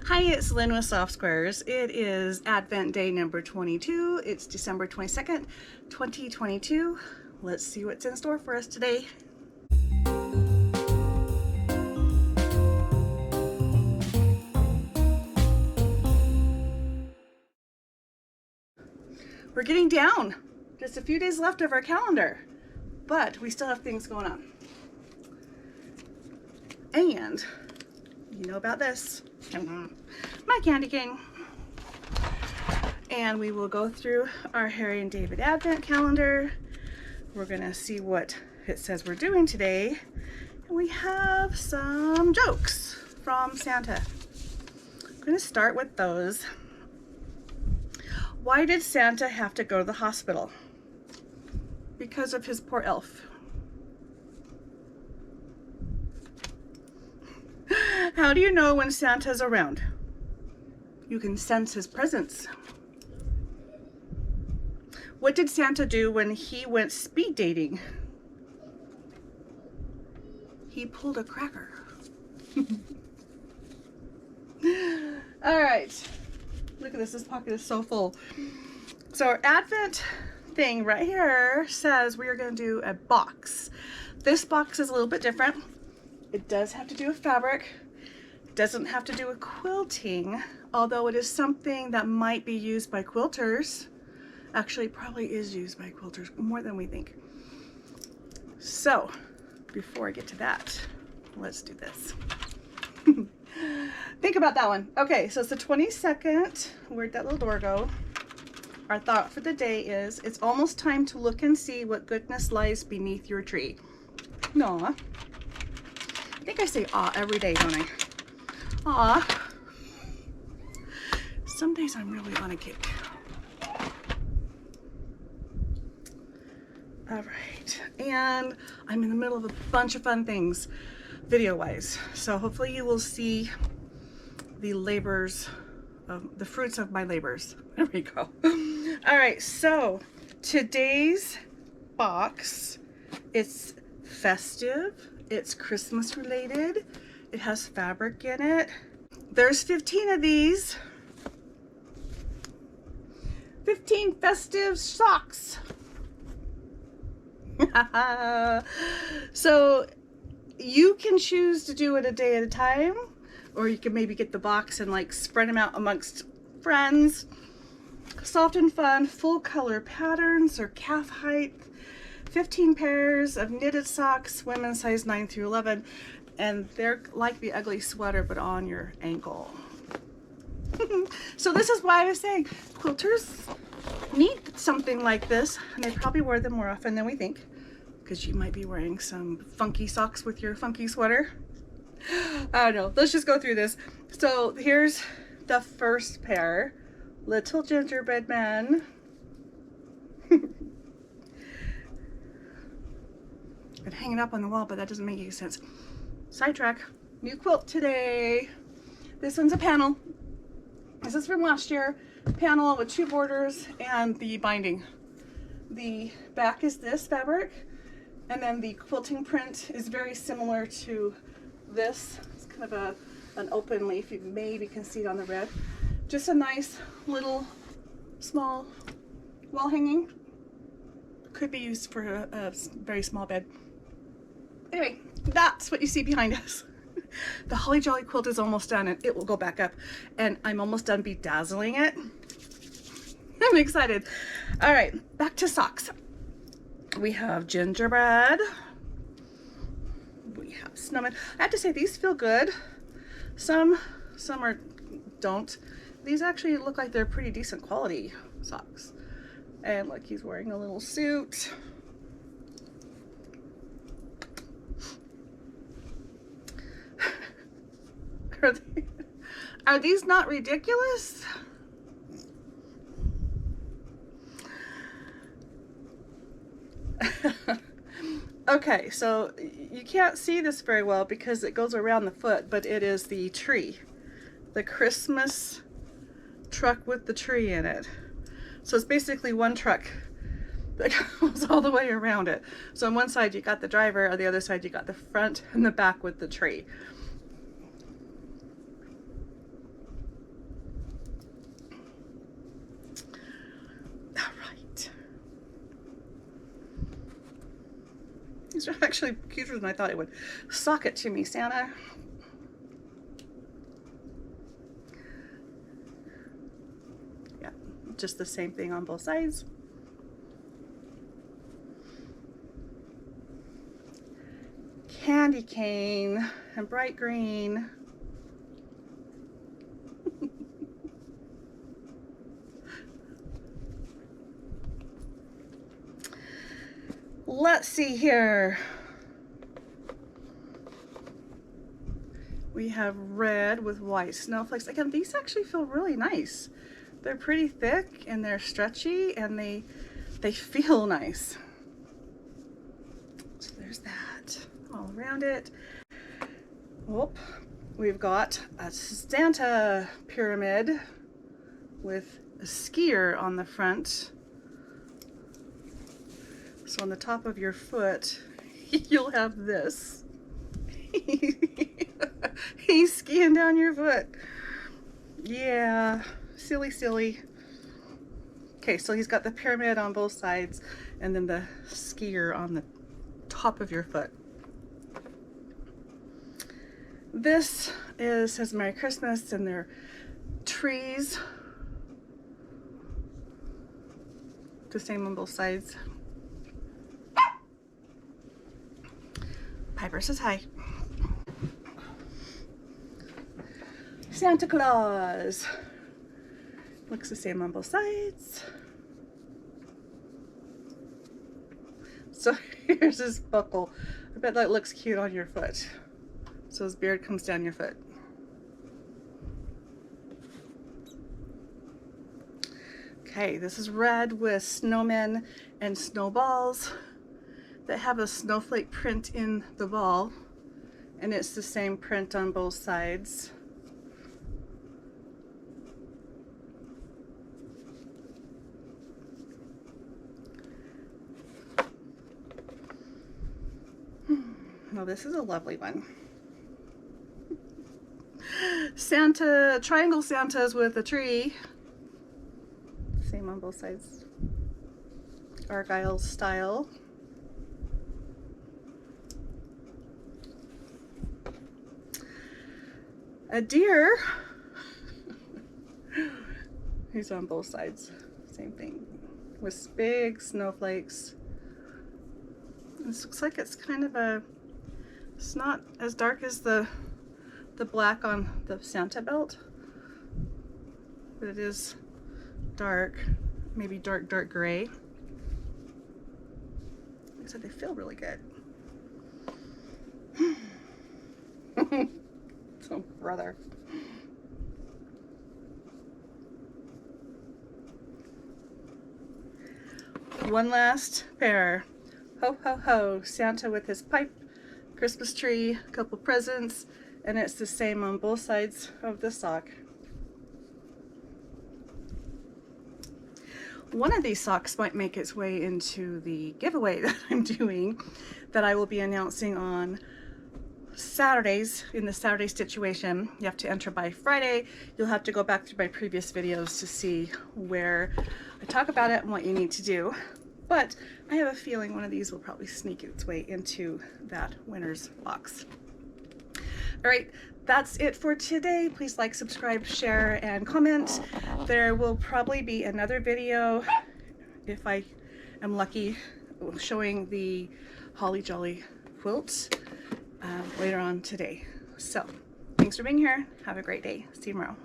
Hi, it's Lynn with Soft Squares. It is Advent Day number 22. It's December 22nd, 2022. Let's see what's in store for us today. We're getting down. Just a few days left of our calendar, but we still have things going on. And you know about this. My candy cane. And we will go through our Harry and David Advent calendar. We're gonna see what it says we're doing today. And we have some jokes from Santa. I'm gonna start with those. Why did Santa have to go to the hospital? Because of his poor elf. How do you know when Santa's around? You can sense his presence. What did Santa do when he went speed dating? He pulled a cracker. All right, look at this. This pocket is so full. So our Advent thing right here says we are going to do a box. This box is a little bit different. It does have to do with fabric. It doesn't have to do with quilting, although it is something that might be used by quilters. Actually, probably is used by quilters more than we think. So, before I get to that, let's do this. Think about that one. Okay, so it's the 22nd. Where'd that little door go? Our thought for the day is, it's almost time to look and see what goodness lies beneath your tree. Aw. I think I say aw every day, don't I? Aw. Some days I'm really on a kick. All right, and I'm in the middle of a bunch of fun things video-wise. So hopefully you will see the labors of the fruits of my labors. There we go. All right, so today's box, it's festive, it's Christmas related, it has fabric in it. There's 15 of these. 15 festive socks. So you can choose to do it a day at a time, or you can maybe get the box and like spread them out amongst friends. Soft and fun, full color patterns or calf height. 15 pairs of knitted socks, women's size 9 through 11, and they're like the ugly sweater but on your ankle. So this is why I was saying quilters need something like this, and they probably wear them more often than we think, because you might be wearing some funky socks with your funky sweater. I don't know. Let's just go through this. So here's the first pair. Little gingerbread man. And hanging up on the wall, but that doesn't make any sense. Sidetrack. New quilt today. This one's a panel. This is from last year. Panel with 2 borders and the binding. The back is this fabric, and then the quilting print is very similar to this. It's kind of an open leaf. You maybe can see it on the red. Just a nice little small wall hanging. Could be used for a very small bed. Anyway, that's what you see behind us. The Holly Jolly quilt is almost done, and it will go back up, and I'm almost done bedazzling it. I'm excited. All right, back to socks. We have gingerbread. We have snowman. I have to say, these feel good. Some don't. These actually look like they're pretty decent quality socks. And look, he's wearing a little suit. Are these not ridiculous? Okay, so you can't see this very well because it goes around the foot, but it is the tree. The Christmas truck with the tree in it. So it's basically one truck that goes all the way around it. So on one side you got the driver, on the other side you got the front and the back with the tree. These are actually cuter than I thought it would. Sock it to me, Santa. Yeah, just the same thing on both sides. Candy cane and bright green. Let's see here. We have red with white snowflakes. Again, these actually feel really nice. They're pretty thick and they're stretchy and they feel nice. So there's that all around it. Oh, we've got a Santa pyramid with a skier on the front. So on the top of your foot, you'll have this. He's skiing down your foot. Yeah, silly, silly. Okay, so he's got the pyramid on both sides and then the skier on the top of your foot. This says Merry Christmas, and they're trees. The same on both sides. Piper says hi. Santa Claus. Looks the same on both sides. So here's his buckle. I bet that looks cute on your foot. So his beard comes down your foot. Okay, this is red with snowmen and snowballs that have a snowflake print in the ball, and it's the same print on both sides. Well, this is a lovely one. Santa, triangle Santas with a tree. Same on both sides. Argyle style. A deer. He's on both sides. Same thing. With big snowflakes. This looks like it's kind of a, it's not as dark as the black on the Santa belt, but it is dark, maybe dark gray. Like I said, they feel really good. Oh, brother. One last pair. Ho, ho, ho. Santa with his pipe, Christmas tree, a couple presents, and it's the same on both sides of the sock. One of these socks might make its way into the giveaway that I'm doing, that I will be announcing on Saturdays in the Saturday situation. You have to enter by Friday. You'll have to go back through my previous videos to see where I talk about it and what you need to do. But I have a feeling one of these will probably sneak its way into that winner's box. All right, that's it for today. Please like, subscribe, share, and comment. There will probably be another video, if I am lucky, showing the Holly Jolly quilt later on today. So thanks for being here. Have a great day. See you tomorrow.